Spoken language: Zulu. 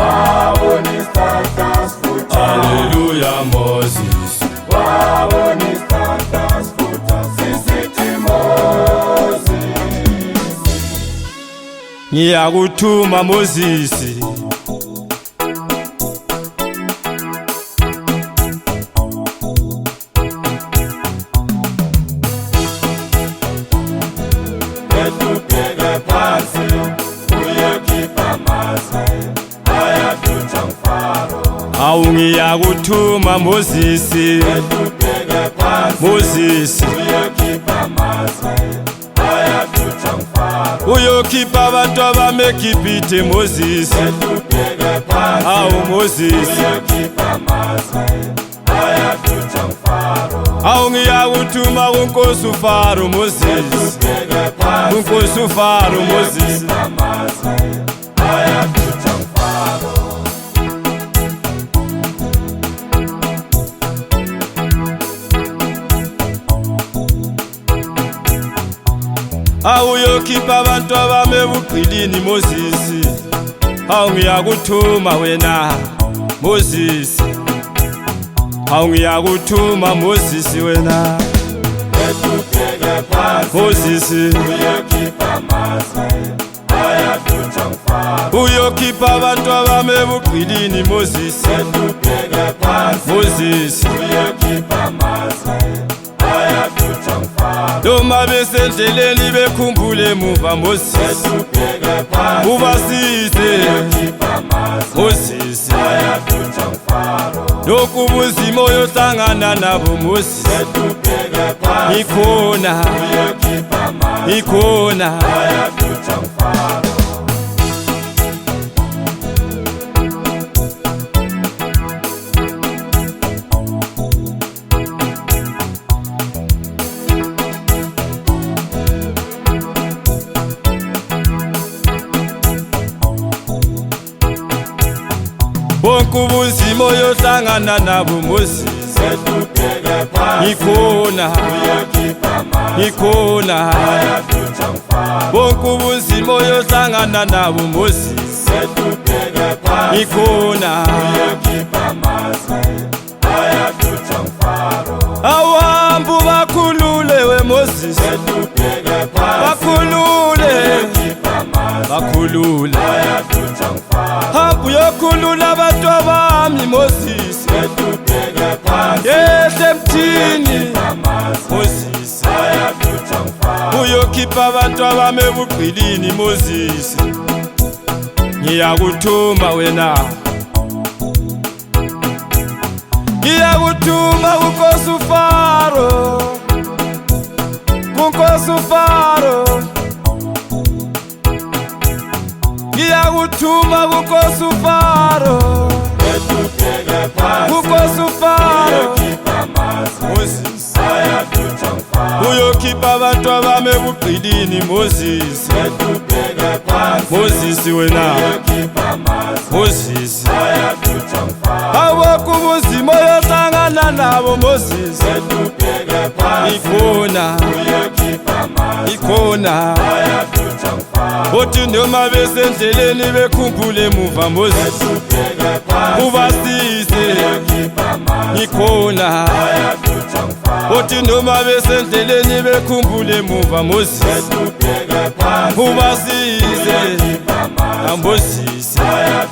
wawonistatus futhi. Hallelujah Moses. Wawonistatus futhi sisithi Moses. Ngiyakuthuma Moses. Etubheke phansi uyokhipha amazwi ayadutsha ngifaro. Awu ngiyakuthuma Moses. Etubheke phansi Moses. uyokhipha amazwi ayadutsha ngifaro. Uyokhipha abantu abame eGibhithe Moses. Etubheke phansi Awu Moses. uyokhipha amazwi ayadutsha ngifaro. Awu ngiyakuthuma kuNkosi uFaro Moses. Etubheke phansi kuNkosi uFaro Moses. amazwi ayadutsha ngifaro. Awu uyokhipha abantu abame ebuqilini Moses. Awu ngiyakuthuma wena Moses. Awu ngiyakuthuma Moses wena Etubheke phansi Moses. uyokhipha amazwi ayadutsha ngifaro. Uyokhipha abantu abame ebuqilini Moses. Etubheke phansi Moses. uyokhipha amazwi ayadutsha ngifaro. Noma besendleleni bekhumbule emuva Moses. Etubheke phansi Ubasize uyokhipha amazwi Moses. ayadutsha ngifaro. Lokhu ubuzima oyohlangana nabo Moses. Etubheke phansi Ngikhona, uyokhipha amazwi ngikhona. ayadutsha ngifaro. Bonke ubuzima oyohlangana nabo Moses. Etubheke phansi Ngikhona, uyokhipha amazwi ngikhona. ayadutsha ngifaro. Bonke ubuzima oyohlangana nabo Moses. Etubheke phansi Ngikhona. uyokhipha amazwi ayadutsha ngifaro. Awuhambe ubakhulule we Moses. Etubheke phansi Bakhulule, uyokhipha amazwi bakhulule. ayadutsha ngifaro. Hamba uyokhulula abantu abami Moses. Etubheke phansi Yehle emthini amazwi Moses. ayadutsha ngifaro. Uyokhipha abantu abame ebuqilini Moses. Ngiyakuthuma wena. Ngiyakuthuma kuNkosi uFaro. kuNkosi uFaro. Ngiyakuthuma kuNkosi uFaro. Etubheke phansi kuNkosi uFaro. uyokhipha amazwi Moses. ayadutsha ngifaro. Uyokhipha abantu abame ebuqilini Moses. Etubheke phansi Moses wena uyokhipha amazwi Moses. ayadutsha ngifaro. Awukho ubuzima oyohlangana nabo Moses. Etubheke phansi Ngikhona, uyokhipha amazwi ngikhona. ayadutsha ngifaro. Uthi noma besendleleni bekhumbule emuva Moses. Etubheke phansi Ubasize uyokhipha amazwi ngikhona. ayadutsha ngifaro. Uthi noma besendleleni bekhumbule emuva Moses. Etubheke phansi Ubasize uyokhipha amazwi Moses. ayadutsha